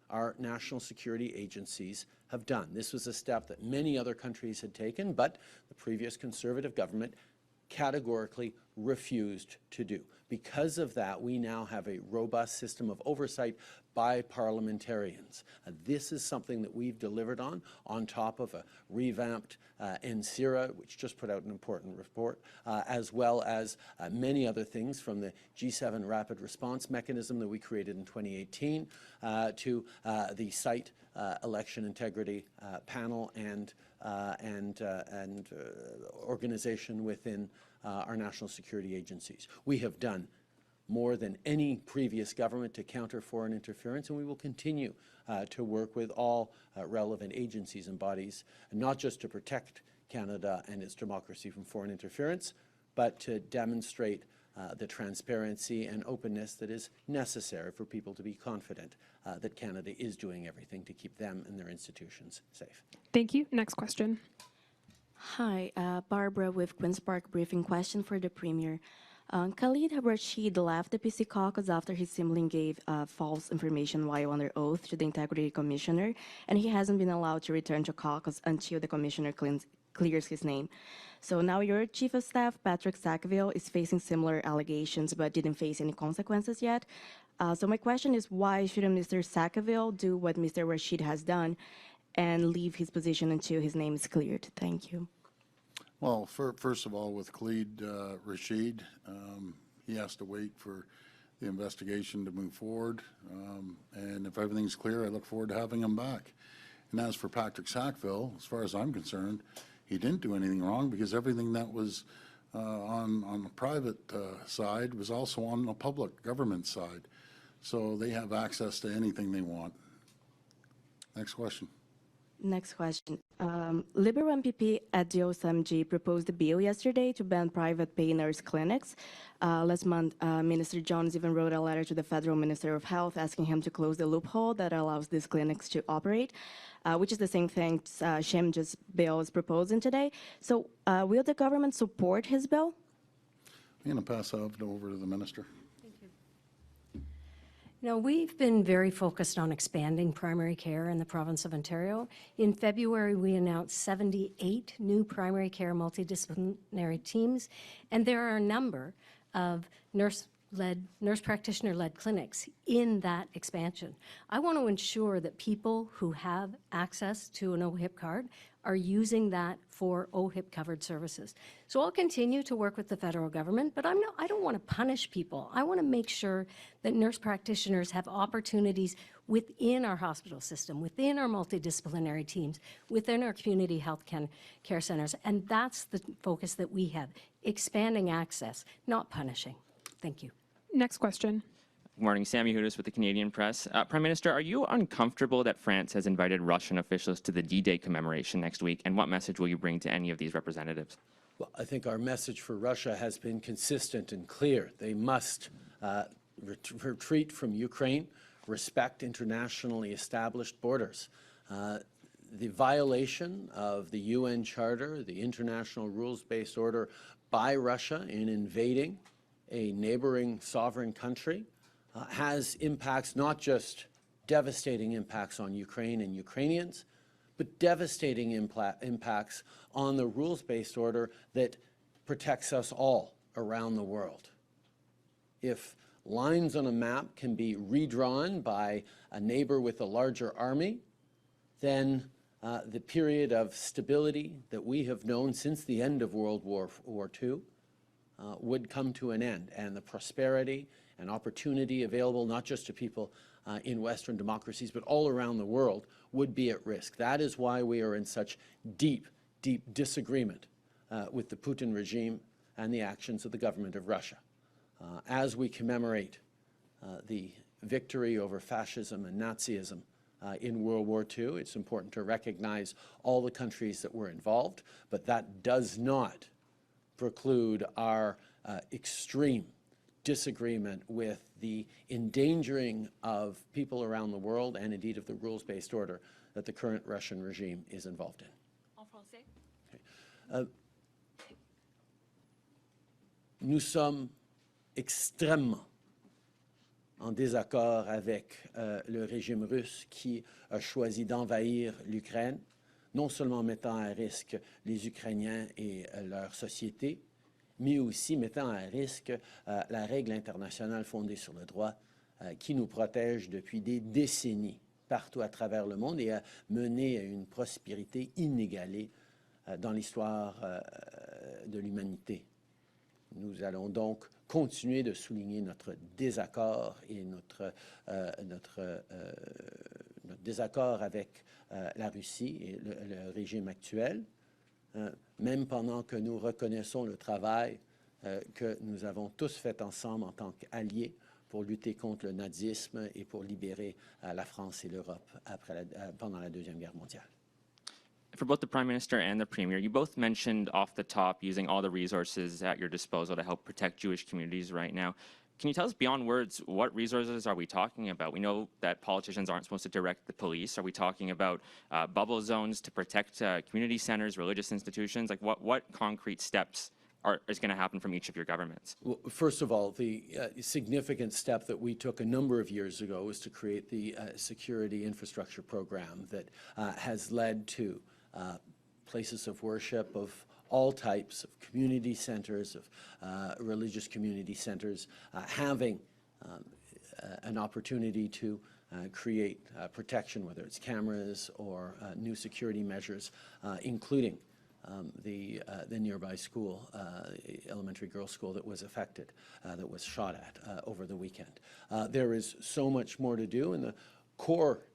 our national security agencies have done. This was a step that many other countries had taken, but the previous Conservative government categorically refused to do. Because of that, we now have a robust system of oversight by parliamentarians. This is something that we've delivered on top of a revamped NCIRA, which just put out an important report, as well as many other things, from the G7 rapid response mechanism that we created in 2018 to the site election integrity panel and organization within our national security agencies. We have done more than any previous government to counter foreign interference, and we will continue to work with all relevant agencies and bodies, not just to protect Canada and its democracy from foreign interference, but to demonstrate the transparency and openness that is necessary for people to be confident that Canada is doing everything to keep them and their institutions safe. Thank you. Next question. Hi, Barbara with Queen's Park Briefing. Question for the Premier. Khalid Rashid left the PC caucus after his sibling gave false information while under oath to the Integrity Commissioner, and he hasn't been allowed to return to caucus until the Commissioner clears his name. So now your Chief of Staff, Patrick Sackville, is facing similar allegations but didn't face any consequences yet. So my question is, why shouldn't Mr. Sackville do what Mr. Rashid has done and leave his position until his name is cleared? Thank you. Well, first of all, with Khalid Rashid, he has to wait for the investigation to move forward. And if everything's clear, I look forward to having him back. And as for Patrick Sackville, as far as I'm concerned, he didn't do anything wrong, because everything that was on the private side was also on the public government side. So they have access to anything they want. Next question. Next question. Liberal MPP at the OSMG proposed a bill yesterday to ban private pay nurse clinics. Last month, Minister Jones even wrote a letter to the Federal Minister of Health asking him to close the loophole that allows these clinics to operate, which is the same thing Shemja's bill is proposing today. So will the government support his bill? I'm going to pass that over to the Minister. Now, we've been very focused on expanding primary care in the province of Ontario. In February, we announced 78 new primary care multidisciplinary teams, and there are a number of nurse practitioner-led clinics in that expansion. I want to ensure that people who have access to an OHIP card are using that for OHIP-covered services. So I'll continue to work with the federal government, but I don't want to punish people. I want to make sure that nurse practitioners have opportunities within our hospital system, within our multidisciplinary teams, within our community health care centers, and that's the focus that we have, expanding access, not punishing. Thank you. Next question. Good morning, Sammy Hudis with the Canadian Press. Prime Minister, are you uncomfortable that France has invited Russian officials to the D-Day commemoration next week, and what message will you bring to any of these representatives? Well, I think our message for Russia has been consistent and clear. They must retreat from Ukraine, respect internationally established borders. The violation of the UN Charter, the international rules-based order by Russia in invading a neighboring sovereign country has impacts, not just devastating impacts on Ukraine and Ukrainians, but devastating impacts on the rules-based order that protects us all around the world. If lines on a map can be redrawn by a neighbor with a larger army, then the period of stability that we have known since the end of World War II would come to an end, and the prosperity and opportunity available not just to people in Western democracies, but all around the world would be at risk. That is why we are in such deep, deep disagreement with the Putin regime and the actions of the government of Russia. As we commemorate the victory over fascism and Nazism in World War II, it's important to recognize all the countries that were involved, but that does not preclude our extreme disagreement with the endangering of people around the world and indeed of the rules-based order that the current Russian regime is involved in. En français. Okay. Nous sommes extrêmement en désaccord avec le régime russe qui a choisi d'envahir l'Ukraine, non seulement mettant à risque les Ukrainiens et leur société, mais aussi mettant à risque la règle internationale fondée sur le droit qui nous protège depuis des décennies partout à travers le monde et a mené à une prospérité inégalée dans l'histoire de l'humanité. Nous allons donc continuer de souligner notre désaccord et notre désaccord avec la Russie et le régime actuel, même pendant que nous reconnaissons le travail que nous avons tous fait ensemble en tant qu'alliés pour lutter contre le nazisme et pour libérer la France et l'Europe pendant la Deuxième Guerre mondiale. For both the Prime Minister and the Premier, you both mentioned off the top using all the resources at your disposal to help protect Jewish communities right now. Can you tell us beyond words, what resources are we talking about? We know that politicians aren't supposed to direct the police. Are we talking about bubble zones to protect community centers, religious institutions? Like what concrete steps is going to happen from each of your governments? Well, first of all, the significant step that we took a number of years ago was to create the Security Infrastructure Program that has led to places of worship of all types, of community centers, of religious community centers, having an opportunity to create protection, whether it's cameras or new security measures, including the nearby school, elementary girls' school that was affected, that was shot at over the weekend. There is so much more to do, and the core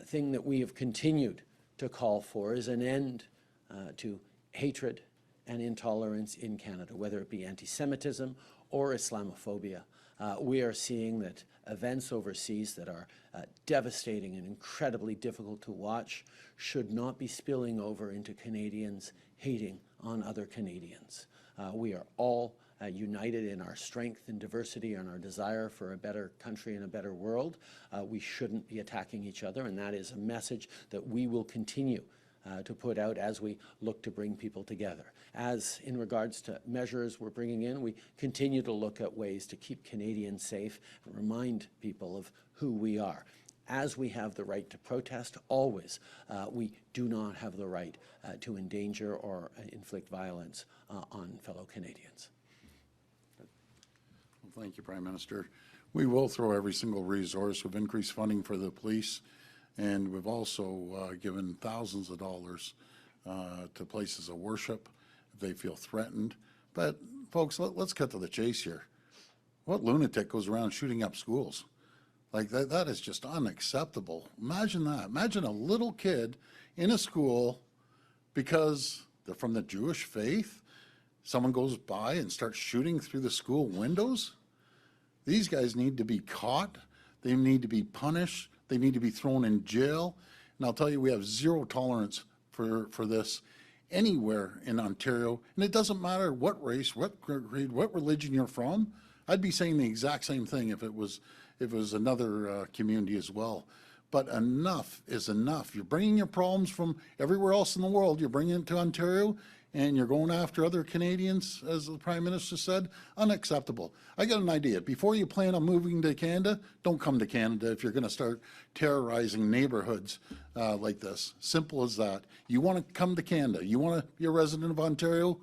thing that we have continued to call for is an end to hatred and intolerance in Canada, whether it be anti-Semitism or Islamophobia. We are seeing that events overseas that are devastating and incredibly difficult to watch should not be spilling over into Canadians hating on other Canadians. We are all united in our strength and diversity and our desire for a better country and a better world. We shouldn't be attacking each other, and that is a message that we will continue to put out as we look to bring people together. As in regards to measures we're bringing in, we continue to look at ways to keep Canadians safe and remind people of who we are. As we have the right to protest, always, we do not have the right to endanger or inflict violence on fellow Canadians. Well, thank you, Prime Minister. We will throw every single resource. We've increased funding for the police, and we've also given thousands of dollars to places of worship if they feel threatened. But, folks, let's cut to the chase here. What lunatic goes around shooting up schools? Like, that is just unacceptable. Imagine that. Imagine a little kid in a school because they're from the Jewish faith. Someone goes by and starts shooting through the school windows. These guys need to be caught. They need to be punished. They need to be thrown in jail. And I'll tell you, we have zero tolerance for this anywhere in Ontario. And it doesn't matter what race, what creed, what religion you're from. I'd be saying the exact same thing if it was another community as well. But enough is enough. You're bringing your problems from everywhere else in the world. You're bringing it to Ontario, and you're going after other Canadians, as the Prime Minister said. Unacceptable. I got an idea. Before you plan on moving to Canada, don't come to Canada if you're going to start terrorizing neighborhoods like this. Simple as that. You want to come to Canada. You want to be a resident of Ontario.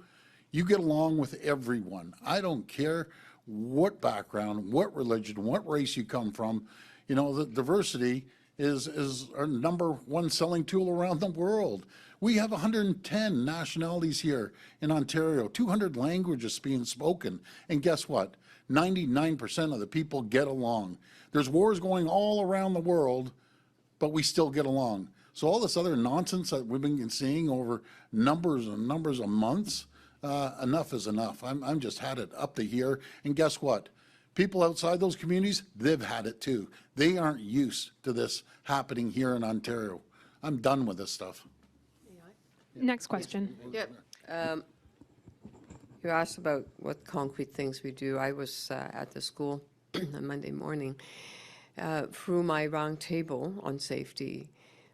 You get along with everyone. I don't care what background, what religion, what race you come from. You know, the diversity is our #1 selling tool around the world. We have 110 nationalities here in Ontario, 200 languages being spoken. And guess what? 99% of the people get along. There's wars going all around the world, but we still get along. So all this other nonsense that we've been seeing over numbers and numbers of months, enough is enough. I'm just had it up to here. And guess what? People outside those communities, they've had it too. They aren't used to this happening here in Ontario. I'm done with this stuff. Next question. Yep. You asked about what concrete things we do. I was at the school on Monday morning. Through my round table on safety,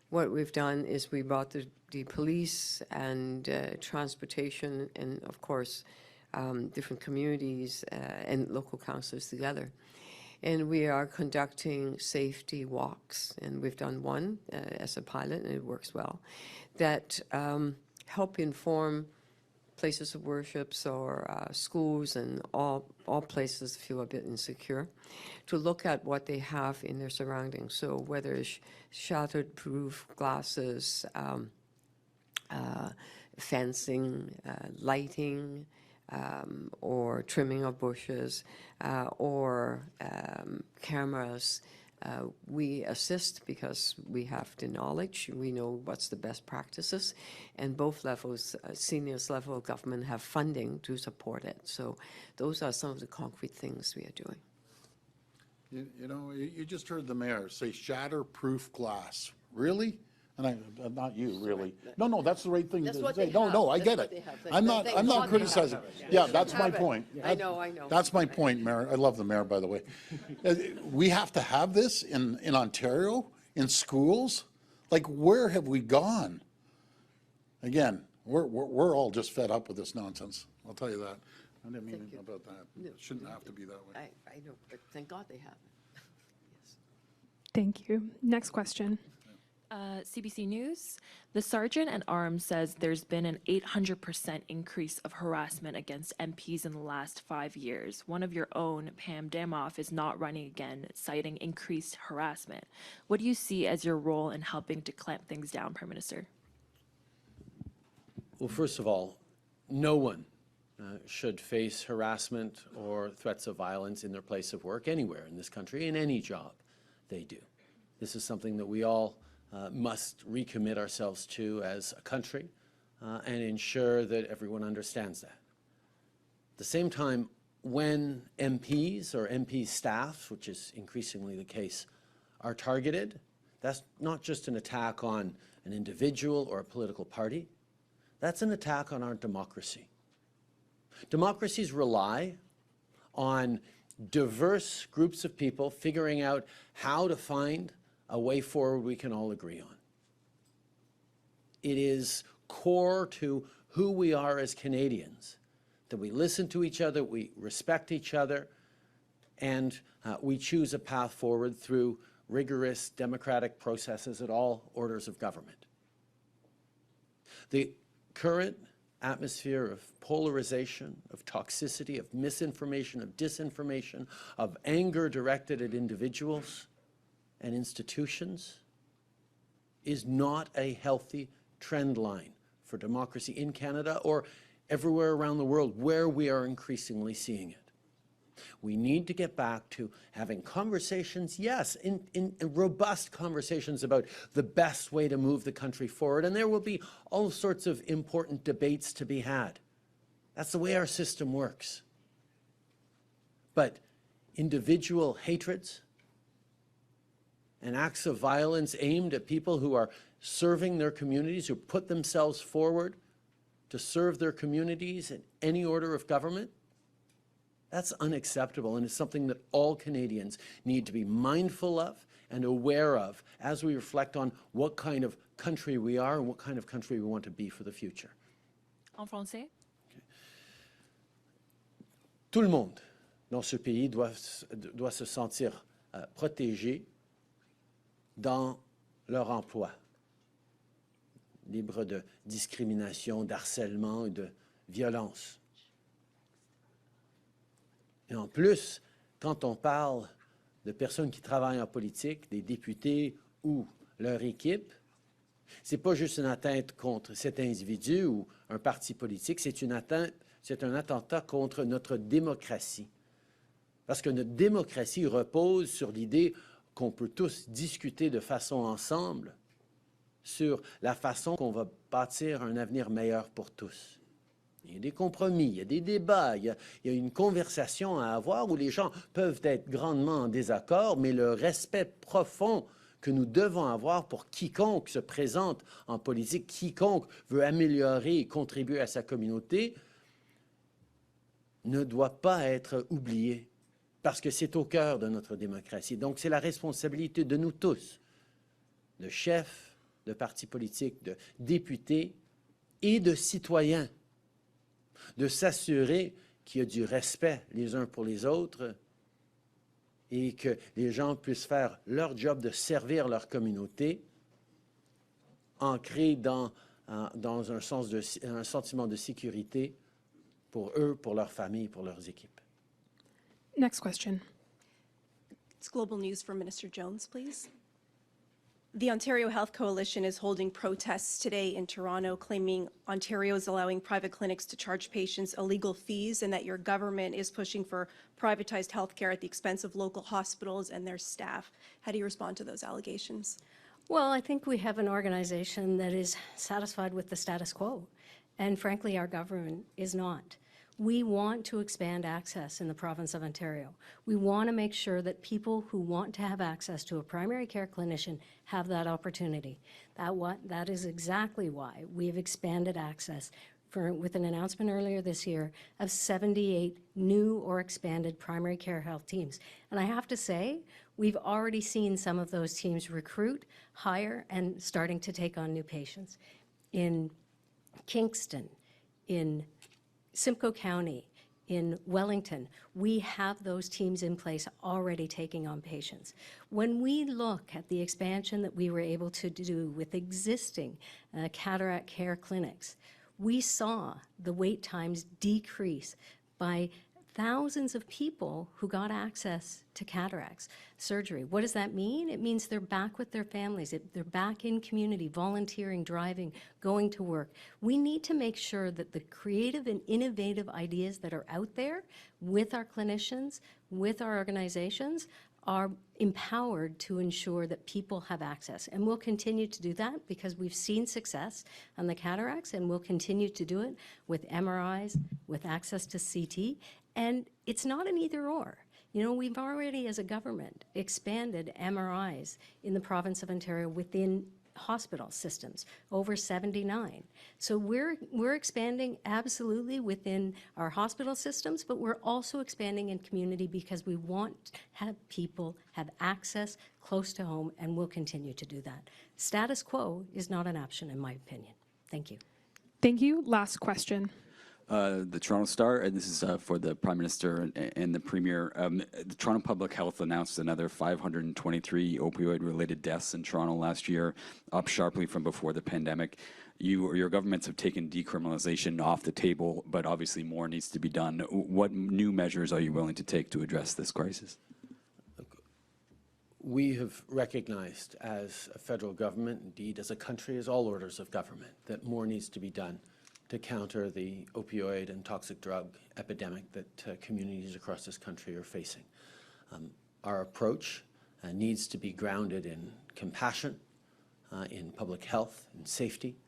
what we've done is we brought the police and transportation and, of course, different communities and local councillors together. And we are conducting safety walks, and we've done one as a pilot, and it works well, that help inform places of worships or schools and all places feel a bit insecure, to look at what they have in their surroundings. So whether it's shattered-proof glasses, fencing, lighting, or trimming of bushes, or cameras. We assist because we have the knowledge, we know what's the best practices, and both levels, seniors level of government have funding to support it. So those are some of the concrete things we are doing. You know, you just heard the mayor say shatterproof glass. Really? And not you, really. No, that's the right thing That's to what say. they No, have. I That's get what it. they have. I'm Thank not God they criticizing. have it. Yeah, They that's my have it. point. I know. That's my point, Mayor. I love the mayor, by the way. We have to have this in Ontario, in schools. Like, where have we gone? Again, we're all just fed up with this nonsense. I'll tell you that. I didn't mean it about that. It shouldn't have to be that way. I know, but thank God they have it. Yes. Thank you. Next question. CBC News. The Sergeant at Arms says there's been an 800% increase of harassment against MPs in the last 5 years. One of your own, Pam Damoff, is not running again, citing increased harassment. What do you see as your role in helping to clamp things down, Prime Minister? Well, first of all, no one should face harassment or threats of violence in their place of work anywhere in this country, in any job they do. This is something that we all must recommit ourselves to as a country and ensure that everyone understands that. At the same time, when MPs or MP staff, which is increasingly the case, are targeted, that's not just an attack on an individual or a political party. That's an attack on our democracy. Democracies rely on diverse groups of people figuring out how to find a way forward we can all agree on. It is core to who we are as Canadians, that we listen to each other, we respect each other, and we choose a path forward through rigorous democratic processes at all orders of government. The current atmosphere of polarization, of toxicity, of misinformation, of disinformation, of anger directed at individuals and institutions is not a healthy trend line for democracy in Canada or everywhere around the world where we are increasingly seeing it. We need to get back to having conversations, yes, in robust conversations about the best way to move the country forward, and there will be all sorts of important debates to be had. That's the way our system works. But individual hatreds and acts of violence aimed at people who are serving their communities, who put themselves forward to serve their communities in any order of government, that's unacceptable, and it's something that all Canadians need to be mindful of and aware of as we reflect on what kind of country we are and what kind of country we want to be for the future. En français? Tout le monde dans ce pays doit se sentir protégé dans leur emploi, libre de discrimination, d'harcèlement et de violence. Et en plus, quand on parle de personnes qui travaillent en politique, des députés ou leur équipe, ce n'est pas juste une atteinte contre cet individu ou un parti politique, c'est un attentat contre notre démocratie. Parce que notre démocratie repose sur l'idée qu'on peut tous discuter de façon ensemble sur la façon qu'on va bâtir un avenir meilleur pour tous. Il y a des compromis, il y a des débats, il y a une conversation à avoir où les gens peuvent être grandement en désaccord, mais le respect profond que nous devons avoir pour quiconque se présente en politique, quiconque veut améliorer et contribuer à sa communauté, ne doit pas être oublié, parce que c'est au cœur de notre démocratie. Donc c'est la responsabilité de nous tous, de chefs, de partis politiques, de députés et de citoyens, de s'assurer qu'il y a du respect les uns pour les autres et que les gens puissent faire leur job de servir leur communauté, ancré dans dans un sentiment de sécurité pour eux, pour leurs familles, pour leurs équipes. Next question. It's Global News for Minister Jones, please. The Ontario Health Coalition is holding protests today in Toronto, claiming Ontario is allowing private clinics to charge patients illegal fees and that your government is pushing for privatized healthcare at the expense of local hospitals and their staff. How do you respond to those allegations? Well, I think we have an organization that is satisfied with the status quo, and frankly, our government is not. We want to expand access in the province of Ontario. We want to make sure that people who want to have access to a primary care clinician have that opportunity. That is exactly why we have expanded access with an announcement earlier this year of 78 new or expanded primary care health teams. And I have to say, we've already seen some of those teams recruit, hire, and starting to take on new patients. In Kingston, in Simcoe County, in Wellington, we have those teams in place already taking on patients. When we look at the expansion that we were able to do with existing cataract care clinics, we saw the wait times decrease by thousands of people who got access to cataracts surgery. What does that mean? It means they're back with their families. They're back in community, volunteering, driving, going to work. We need to make sure that the creative and innovative ideas that are out there with our clinicians, with our organizations, are empowered to ensure that people have access. And we'll continue to do that because we've seen success on the cataracts, and we'll continue to do it with MRIs, with access to CT. And it's not an either or. You know, we've already, as a government, expanded MRIs in the province of Ontario within hospital systems, over 79. So we're expanding absolutely within our hospital systems, but we're also expanding in community because we want to have people have access close to home, and we'll continue to do that. Status quo is not an option, in my opinion. Thank you. Thank you. Last question. The Toronto Star, and this is for the Prime Minister and the Premier. The Toronto Public Health announced another 523 opioid-related deaths in Toronto last year, up sharply from before the pandemic. Your governments have taken decriminalization off the table, but obviously more needs to be done. What new measures are you willing to take to address this crisis? We have recognized as a federal government, indeed as a country, as all orders of government, that more needs to be done to counter the opioid and toxic drug epidemic that communities across this country are facing. Our approach needs to be grounded in compassion, in public health and safety,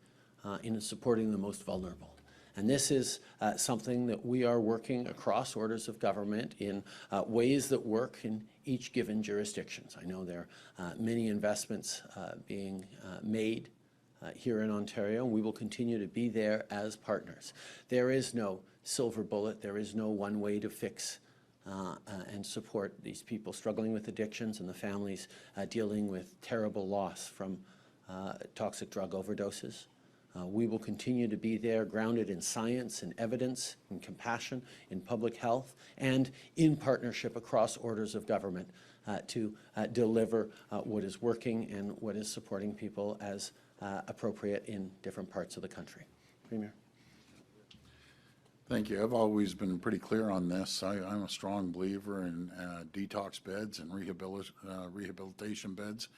in supporting the most vulnerable. And this is something that we are working across orders of government in ways that work in each given jurisdictions. I know there are many investments being made here in Ontario, and we will continue to be there as partners. There is no silver bullet. There is no one way to fix and support these people struggling with addictions and the families dealing with terrible loss from toxic drug overdoses. We will continue to be there, grounded in science and evidence and compassion, in public health, and in partnership across orders of government to deliver what is working and what is supporting people as appropriate in different parts of the country. Premier. Thank you. I've always been pretty clear on this. I'm a strong believer in detox beds and rehabilitation beds.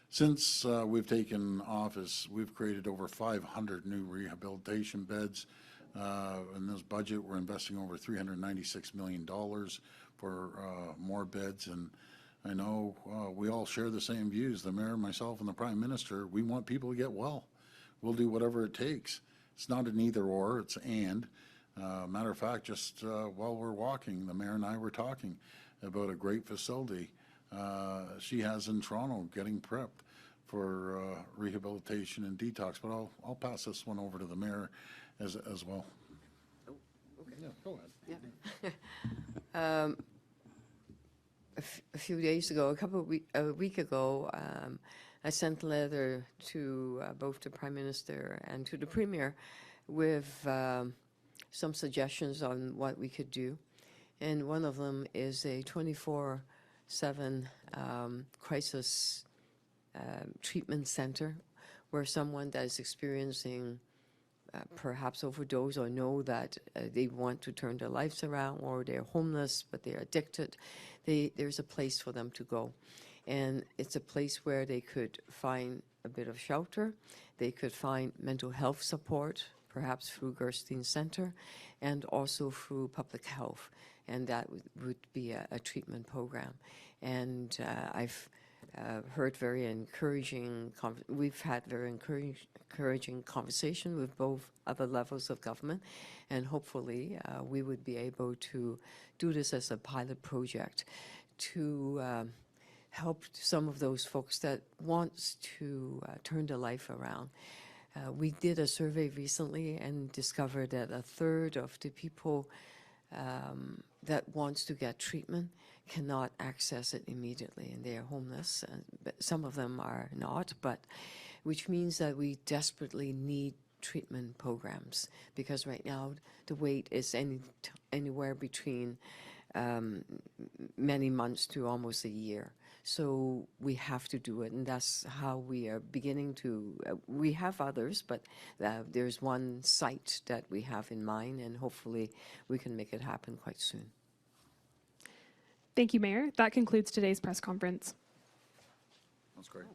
Since we've taken office, we've created over 500 new rehabilitation beds. In this budget, we're investing over $396 million for more beds. And I know we all share the same views, the Mayor, myself, and the Prime Minister. We want people to get well. We'll do whatever it takes. It's not an either or, it's and. Matter of fact, just while we're walking, the Mayor and I were talking about a great facility she has in Toronto getting prepped for rehabilitation and detox. But I'll pass this one over to the Mayor as well. Oh, okay. Yeah, go ahead. Yeah. A few days ago, a week ago, I sent a letter to both the Prime Minister and to the Premier with some suggestions on what we could do. And one of them is a 24/7 crisis treatment center where someone that is experiencing perhaps overdose or know that they want to turn their lives around, or they're homeless but they're addicted, there's a place for them to go. And it's a place where they could find a bit of shelter, they could find mental health support, perhaps through Gerstein Center, and also through public health. And that would be a treatment program. And I've heard very encouraging, we've had very encouraging conversation with both other levels of government, and hopefully we would be able to do this as a pilot project to help some of those folks that wants to turn their life around. We did a survey recently and discovered that a third of the people that wants to get treatment cannot access it immediately, and they are homeless. But some of them are not, but which means that we desperately need treatment programs, because right now the wait is anywhere between many months to almost a year. So we have to do it, and that's how we are beginning to, we have others, but there's one site that we have in mind, and hopefully we can make it happen quite soon. Thank you, Mayor. That concludes today's press conference. That's great.